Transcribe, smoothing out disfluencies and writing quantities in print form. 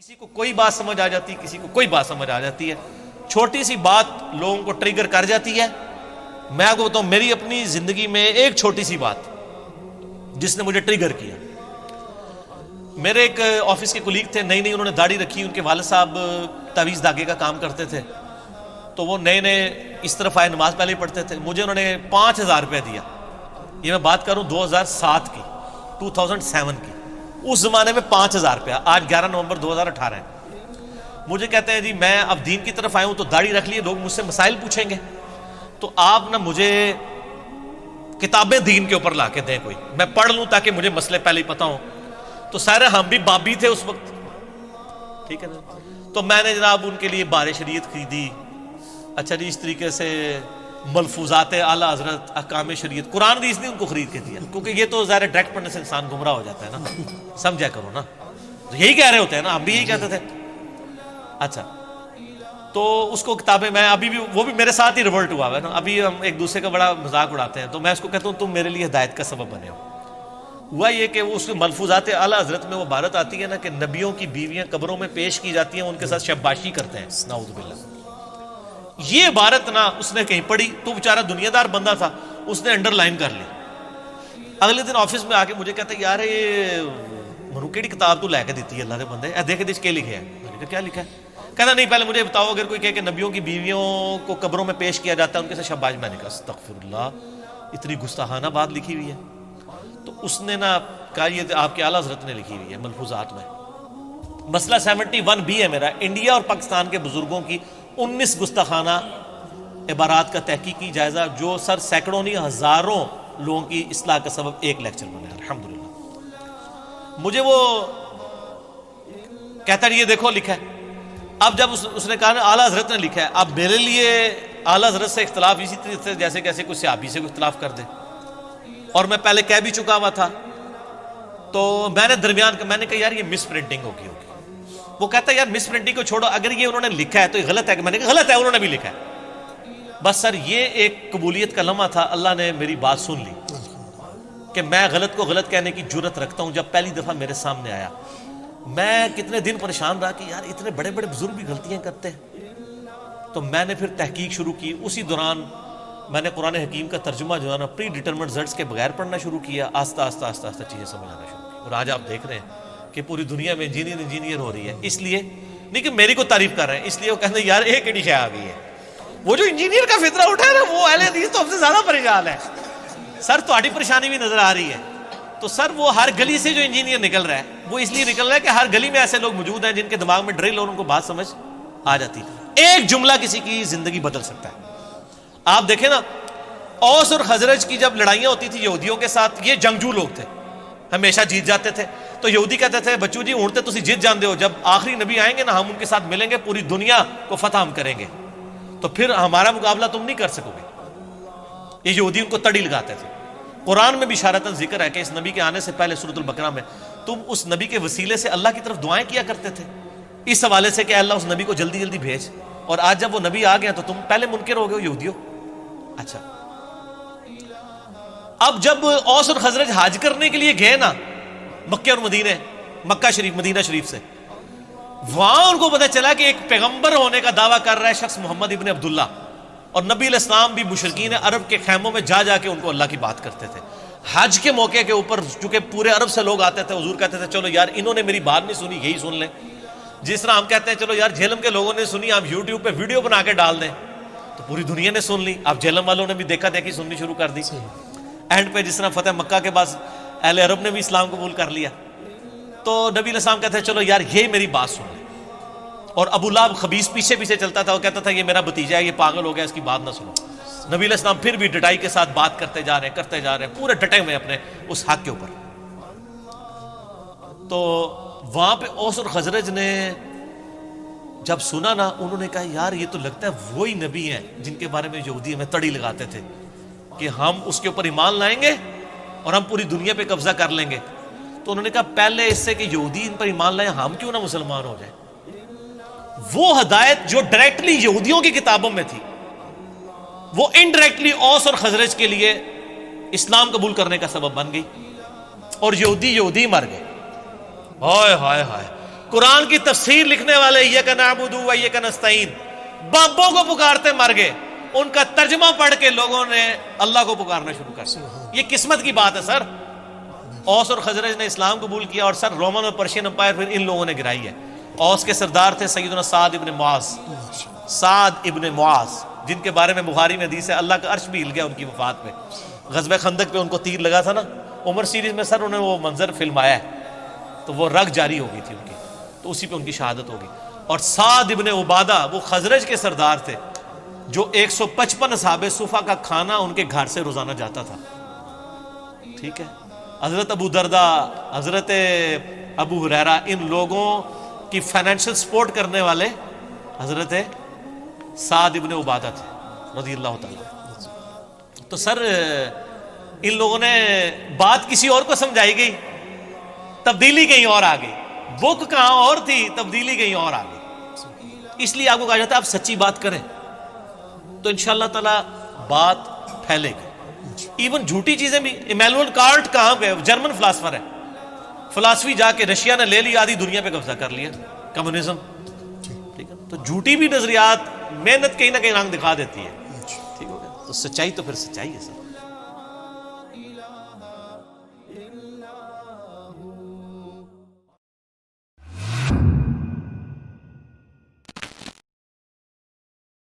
کسی کو کوئی بات سمجھ آ جاتی ہے، کسی کو کوئی بات سمجھ آ جاتی ہے، چھوٹی سی بات لوگوں کو ٹریگر کر جاتی ہے۔ میں آپ کو بتاؤں، میری اپنی زندگی میں ایک چھوٹی سی بات جس نے مجھے ٹریگر کیا، میرے ایک آفس کے کولیگ تھے، نئی انہوں نے داڑھی رکھی، ان کے والد صاحب تعویذ دھاگے کا کام کرتے تھے، تو وہ نئے اس طرف آئے، نماز پہلے ہی پڑھتے تھے، مجھے انہوں نے 5,000 روپے دیا۔ یہ میں بات کروں 2007 کی، 2007 کی، اس زمانے میں 5,000 روپیہ، آج 11 نومبر 2018 ہے۔ مجھے کہتے ہیں جی میں اب دین کی طرف آیا ہوں تو داڑھی رکھ لیے، لوگ مجھ سے مسائل پوچھیں گے، تو آپ نا مجھے کتابیں دین کے اوپر لا کے دیں کوئی، میں پڑھ لوں تاکہ مجھے مسئلے پہلے ہی پتہ ہوں۔ تو سارے ہم بھی بابی تھے اس وقت، ٹھیک ہے نا، تو میں نے جناب ان کے لیے بار شریعت خریدی، اچھا جی اس طریقے سے ملفوظات اعلیٰ حضرت، احکام شریعت، قرآن حدیث نے ان کو خرید کے دیا، کیونکہ یہ تو ظاہر ڈائریکٹ پڑھنے سے انسان گمراہ ہو جاتا ہے نا، سمجھا کرو نا، یہی کہہ رہے ہوتے ہیں نا، ہم بھی یہی کہتے تھے۔ اچھا تو اس کو کتابیں، میں ابھی بھی، وہ بھی میرے ساتھ ہی ریورٹ ہوا ہے نا، ابھی ہم ایک دوسرے کا بڑا مذاق اڑاتے ہیں، تو میں اس کو کہتا ہوں تم میرے لیے ہدایت کا سبب بنے ہو۔ ہوا یہ کہ اس کے ملفوظات اعلیٰ حضرت میں وہ عبارت آتی ہے نا کہ نبیوں کی بیویاں قبروں میں پیش کی جاتی ہیں، ان کے ساتھ شباشی کرتے ہیں، نعوذ باللہ۔ یہ عبارت نا اس نے کہیں پڑھی، تو بیچارہ دنیا دار بندہ تھا، اس نے انڈر لائن کر لی۔ اگلے دن آفس میں آ کے مجھے کہتا ہے یار یہ منو کیڑی کتاب تو لے کے دیتی ہے اللہ کے بندے، دیکھ دیکھ کیا لکھے ہے؟ میں نے کہا کیا لکھا ہے؟ کہتا نہیں پہلے مجھے بتاؤ، اگر کوئی کہے کہ نبیوں کی بیویوں کو قبروں میں پیش کیا جاتا ہے ان کے ساتھ شباش، میں نے کہا استغفر اللہ، اتنی گستاخانہ بات لکھی ہوئی ہے؟ تو اس نے نا کہا یہ آپ کے اعلیٰ حضرت نے لکھی ہوئی ہے ملفوظات میں۔ مسئلہ 71B ہے میرا، انڈیا اور پاکستان کے بزرگوں کی 19 گستاخانہ عبارات کا تحقیقی جائزہ، جو سر سینکڑوں نہیں ہزاروں لوگوں کی اصلاح کا سبب ایک لیکچر بنا، الحمدللہ۔ مجھے وہ کہتا ہے یہ دیکھو لکھا ہے۔ اب جب اس نے کہا نا اعلیٰ حضرت نے لکھا ہے، اب میرے لیے اعلیٰ حضرت سے اختلاف اسی طریقے سے جیسے کیسے کوئی صحابی سے کوئی اختلاف کر دے، اور میں پہلے کہہ بھی چکا ہوا تھا، تو میں نے درمیان کا میں نے کہا یار یہ مس پرنٹنگ ہوگی۔ وہ کہتا ہے یار مس پرنٹنگ کو چھوڑو، اگر یہ انہوں نے لکھا ہے تو یہ غلط ہے، کہ میں نے کہا غلط ہے، انہوں نے بھی لکھا ہے۔ بس سر یہ ایک قبولیت کا لمحہ تھا، اللہ نے میری بات سن لی کہ میں غلط کو غلط کہنے کی جرت رکھتا ہوں۔ جب پہلی دفعہ میرے سامنے آیا، میں کتنے دن پریشان رہا کہ یار اتنے بڑے بڑے بزرگ بھی غلطیاں کرتے ہیں، تو میں نے پھر تحقیق شروع کی۔ اسی دوران میں نے قرآن حکیم کا ترجمہ جو ہے نا پری ڈیٹرمنٹ ریزلٹس کے بغیر پڑھنا شروع کیا، آہستہ آہستہ آہستہ آہستہ چیزیں سمجھ آنا شروع کی، اور آج آپ دیکھ رہے ہیں کہ پوری دنیا میں انجینئر ہو رہی ہے۔ اس لیے نہیں کہ میری کو تعریف کر رہے ہیں، اس لیے وہ کہتے ہیں یار ایک ایڈی شے آ گئی ہے، وہ جو انجینئر کا فطرہ اٹھا ہے نا وہ اہل حدیث تو ہم سے زیادہ پریشان ہے۔ سر تہاڈی پریشانی بھی نظر آ رہی ہے، تو سر وہ ہر گلی سے جو انجینئر نکل رہا ہے وہ اس لیے نکل رہا ہے کہ ہر گلی میں ایسے لوگ موجود ہیں جن کے دماغ میں ڈرل اور ان کو بات سمجھ آ جاتی ہے۔ ایک جملہ کسی کی زندگی بدل سکتا ہے۔ آپ دیکھیں نا، اوس اور خزرج کی جب لڑائیاں ہوتی تھی یہودیوں کے ساتھ، یہ جنگجو لوگ تھے، ہمیشہ جیت جاتے تھے، تو یہودی کہتے تھے بچو جی اونٹتے تسی جیت جاندے ہو، جب آخری نبی آئیں گے نا ہم ان کے ساتھ ملیں گے، پوری دنیا کو فتح ہم کریں گے، تو پھر ہمارا مقابلہ تم نہیں کر سکو گے۔ یہ یہودی ان کو تڑی لگاتے تھے۔ قرآن میں بھی اشارتاً ذکر ہے کہ اس نبی کے آنے سے پہلے سورۃ البقرہ میں تم اس نبی کے وسیلے سے اللہ کی طرف دعائیں کیا کرتے تھے، اس حوالے سے کہ اللہ اس نبی کو جلدی جلدی بھیج، اور آج جب وہ نبی آ گیا تو تم پہلے منکر ہو گئے یہودیوں۔ اچھا اب جب اوس اور خزرج حج کرنے کے لیے گئے نا مکہ اور مدینے، مکہ شریف مدینہ شریف سے، وہاں ان کو پتہ چلا کہ ایک پیغمبر ہونے کا دعویٰ کر رہا ہے شخص محمد ابن عبداللہ، اور نبی علیہ السلام بھی مشرکین عرب کے خیموں میں جا کے ان کو اللہ کی بات کرتے تھے۔ حج کے موقع کے اوپر چونکہ پورے عرب سے لوگ آتے تھے، حضور کہتے تھے چلو یار انہوں نے میری بات نہیں سنی، یہی سن لیں۔ جس طرح ہم کہتے ہیں چلو یار جہلم کے لوگوں نے سنی، آپ یوٹیوب پہ ویڈیو بنا کے ڈال دیں، تو پوری دنیا نے سن لی، اب جہلم والوں نے بھی دیکھا دیکھی سننی شروع کر دی۔ اینڈ پہ جس طرح فتح مکہ کے بعد اہل عرب نے بھی اسلام قبول کر لیا، تو نبی علیہ السلام کہتے ہیں چلو یار یہ میری بات سن لیں، اور ابو لہب خبیث پیچھے پیچھے چلتا تھا، وہ کہتا تھا یہ میرا بھتیجا ہے، یہ پاگل ہو گیا، اس کی بات نہ سنو۔ نبی علیہ السلام پھر بھی ڈٹائی کے ساتھ بات کرتے جا رہے ہیں، پورے ڈٹے ہوئے اپنے اس حق کے اوپر۔ تو وہاں پہ اوس اور خزرج نے جب سنا نا، انہوں نے کہا یار یہ تو لگتا ہے وہی نبی ہیں جن کے بارے میں یہودی ہمیں تڑی لگاتے تھے کہ ہم اس کے اوپر ایمان لائیں گے اور ہم پوری دنیا پہ قبضہ کر لیں گے۔ تو انہوں نے کہا پہلے اس سے کہ یہودی ان پر ایمان لائیں، ہم کیوں نہ مسلمان ہو جائیں۔ وہ ہدایت جو ڈائریکٹلی یہودیوں کی کتابوں میں تھی، وہ انڈائریکٹلی اوس اور خزرج کے لیے اسلام قبول کرنے کا سبب بن گئی، اور یہودی مر گئے۔ ہائے ہائے ہائے، قرآن کی تفسیر لکھنے والے ایک نعبد و ایک نستعین بابوں کو پکارتے مر گئے، ان کا ترجمہ پڑھ کے لوگوں نے اللہ کو پکارنا شروع کر دیا۔ یہ قسمت کی بات ہے سر۔ اوس اور خزرج نے اسلام قبول کیا اور سر رومن اور پرشین امپائر پھر ان لوگوں نے گرائی ہے۔ اوس کے سردار تھے سیدنا سعد ابن معاذ، سعد ابن معاذ، جن کے بارے میں بخاری میں حدیث ہے اللہ کا عرش بھی ہل گیا ان کی وفات پہ۔ غزوہ خندق پہ ان کو تیر لگا تھا نا، عمر سیریز میں سر انہیں وہ منظر فلمایا ہے، تو وہ رگ جاری ہو گئی تھی ان کی، تو اسی پہ ان کی شہادت ہوگی۔ اور سعد ابن عبادہ وہ خزرج کے سردار تھے جو 155 اصحاب صفہ کا کھانا ان کے گھر سے روزانہ جاتا تھا، ٹھیک ہے۔ حضرت ابو دردہ، حضرت ابو ہریرہ، ان لوگوں کی فائنینشل سپورٹ کرنے والے حضرت سعد ابن عبادہ تھے رضی اللہ تعالیٰ۔ تو سر ان لوگوں نے بات کسی اور کو سمجھائی گئی، تبدیلی کہیں اور آ گئی، بک کہاں اور تھی، تبدیلی کہیں اور آ گئی۔ اس لیے آپ کو کہا جاتا ہے آپ سچی بات کریں تو انشاءاللہ تعالی بات پھیلے گی۔ ایون جھوٹی چیزیں بھی، ایمینوئل کانٹ کہاں پہ، جرمن فلاسفر ہے، فلاسفی جا کے رشیا نے لے لی، آدھی دنیا پہ قبضہ کر لیا، کمیونزم، ٹھیک ہے۔ تو جھوٹی بھی نظریات محنت کہیں نہ کہیں رنگ دکھا دیتی ہے، ٹھیک ہو گیا۔ تو سچائی تو پھر سچائی ہے سر۔